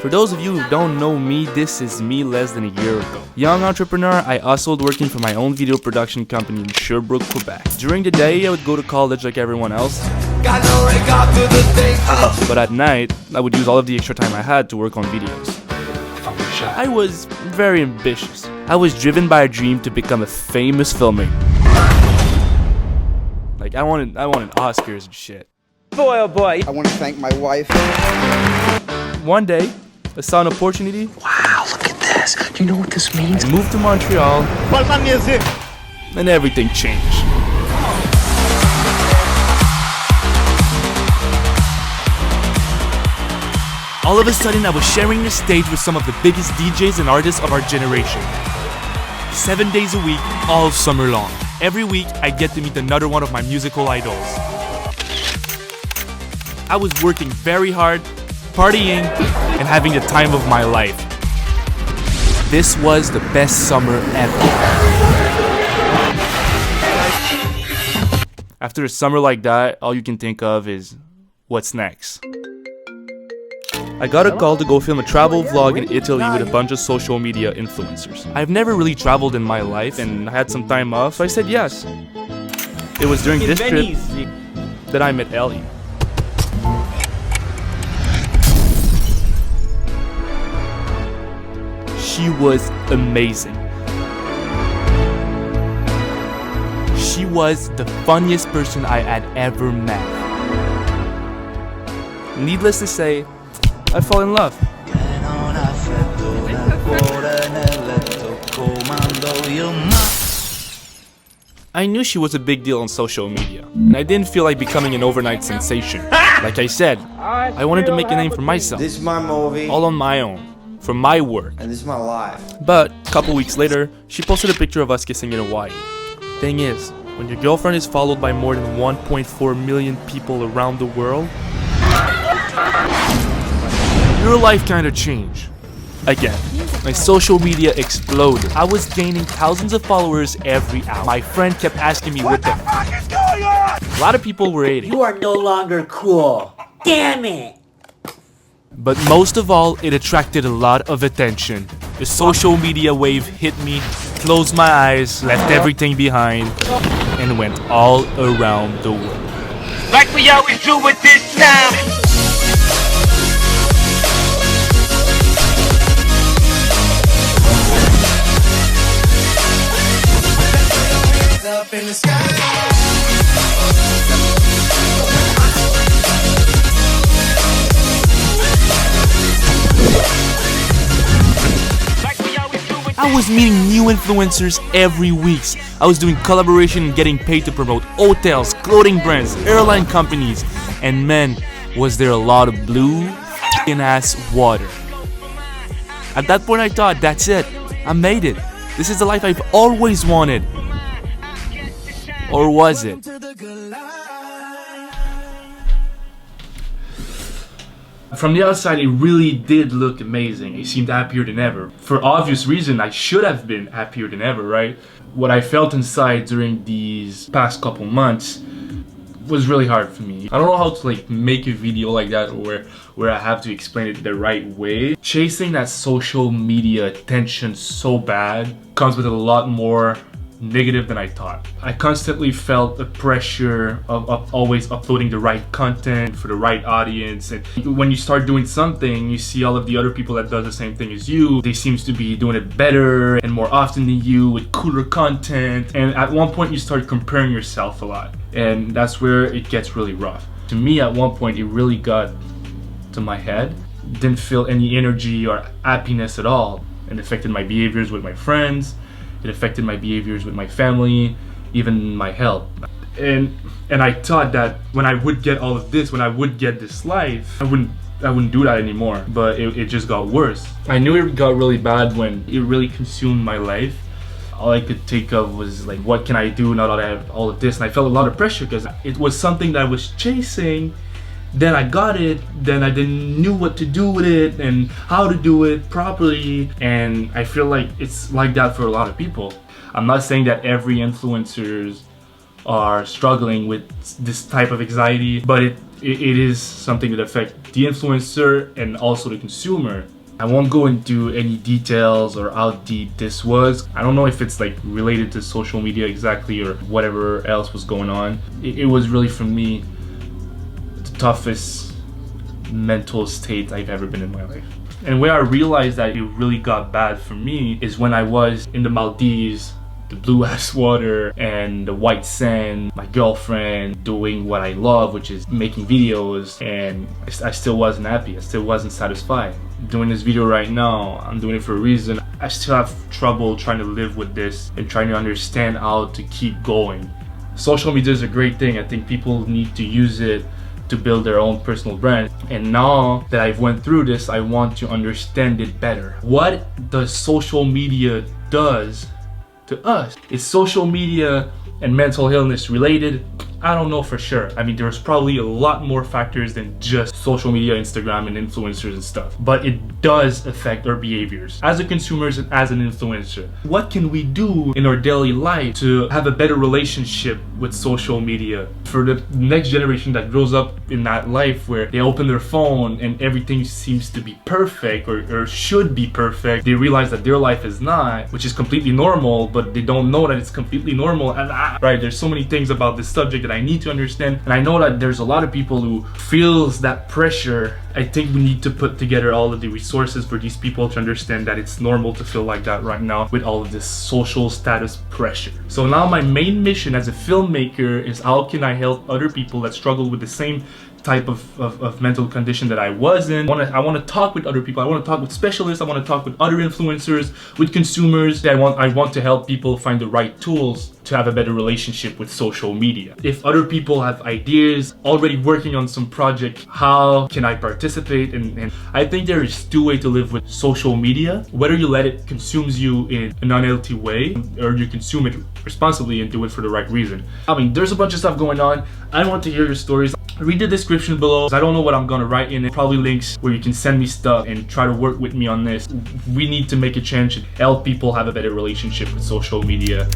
For those of you who don't know me, this is me less than a year ago. Young entrepreneur, I hustled working for my own video production company in Sherbrooke, Quebec. During the day, I would go to college like everyone else. But at night, I would use all of the extra time I had to work on videos. I was very ambitious. I was driven by a dream to become a famous filmmaker. Like, I wanted Oscars and shit. Boy, oh boy. I want to thank my wife. One day, I saw an opportunity. Wow, look at this. Do you know what this means? I moved to Montreal, and everything changed. All of a sudden, I was sharing the stage with some of the biggest DJs and artists of our generation. 7 days a week, all summer long. Every week, I get to meet another one of my musical idols. I was working very hard, partying, and having the time of my life. This was the best summer ever. After a summer like that, all you can think of is, what's next? I got a call to go film a travel vlog in Italy with a bunch of social media influencers. I've never really traveled in my life and I had some time off, so I said yes. It was during this trip that I met Ellie. She was amazing. She was the funniest person I had ever met. Needless to say, I fall in love. I knew she was a big deal on social media, and I didn't feel like becoming an overnight sensation. Like I said, I wanted to make a name for myself. This is my movie. All on my own, from my work. And this is my life. But a couple weeks later, she posted a picture of us kissing in Hawaii. Thing is, when your girlfriend is followed by more than 1.4 million people around the world, your life kinda changed. Again, my social media exploded. I was gaining thousands of followers every hour. My friend kept asking me what the fuck is going on? A lot of people were hating. You are no longer cool. Damn it. But most of all, it attracted a lot of attention. The social media wave hit me, closed my eyes, left everything behind, and went all around the world. Like we always do with this time. Up in the sky. I was meeting new influencers every week. I was doing collaboration and getting paid to promote hotels, clothing brands, airline companies, and man, was there a lot of blue f***ing ass water. At that point I thought, that's it, I made it. This is the life I've always wanted. Or was it? From the outside, it really did look amazing. He seemed happier than ever. For obvious reason, I should have been happier than ever, right? What I felt inside during these past couple months was really hard for me. I don't know how to like make a video like that where I have to explain it the right way. Chasing that social media attention so bad comes with a lot more negative than I thought. I constantly felt the pressure of always uploading the right content for the right audience, and when you start doing something, you see all of the other people that does the same thing as you. They seems to be doing it better and more often than you with cooler content, and at one point you start comparing yourself a lot, and that's where it gets really rough. To me, at one point, it really got to my head. Didn't feel any energy or happiness at all, and affected my behaviors with my friends. It affected my behaviors with my family, even my health. And I thought that when I would get all of this, when I would get this life, I wouldn't do that anymore. But it just got worse. I knew it got really bad when it really consumed my life. All I could think of was like, what can I do now that I have all of this? And I felt a lot of pressure because it was something that I was chasing. Then I got it, then I didn't knew what to do with it and how to do it properly, and I feel like it's like that for a lot of people. I'm not saying that every influencers are struggling with this type of anxiety, but it is something that affects the influencer and also the consumer. I won't go into any details or how deep this was. I don't know if it's like related to social media exactly or whatever else was going on. It was really, for me, the toughest mental state I've ever been in my life. And where I realized that it really got bad for me is when I was in the Maldives, the blue ass water and the white sand, my girlfriend doing what I love, which is making videos, and I still wasn't happy. I still wasn't satisfied. Doing this video right now, I'm doing it for a reason. I still have trouble trying to live with this and trying to understand how to keep going. Social media is a great thing. I think people need to use it to build their own personal brand. And now that I've went through this, I want to understand it better. What does social media does to us? Is social media and mental illness related? I don't know for sure. I mean, there's probably a lot more factors than just social media, Instagram, and influencers and stuff. But it does affect our behaviors as a consumer and as an influencer. What can we do in our daily life to have a better relationship with social media? For the next generation that grows up in that life where they open their phone and everything seems to be perfect or should be perfect, they realize that their life is not, which is completely normal, but they don't know that it's completely normal. And right, there's so many things about this subject that I need to understand, and I know that there's a lot of people who feels that pressure. I think we need to put together all of the resources for these people to understand that it's normal to feel like that right now with all of this social status pressure. So now my main mission as a filmmaker is how can I help other people that struggle with the same type of mental condition that I was in. I want to talk with other people. I want to talk with specialists. I want to talk with other influencers, with consumers. I want to help people find the right tools to have a better relationship with social media. If other people have ideas, already working on some project, how can I participate? And I think there is two ways to live with social media. Whether you let it consumes you in an unhealthy way, or you consume it responsibly and do it for the right reason. I mean, there's a bunch of stuff going on. I want to hear your stories. Read the description below. I don't know what I'm gonna write in it. Probably links where you can send me stuff and try to work with me on this. We need to make a change and help people have a better relationship with social media.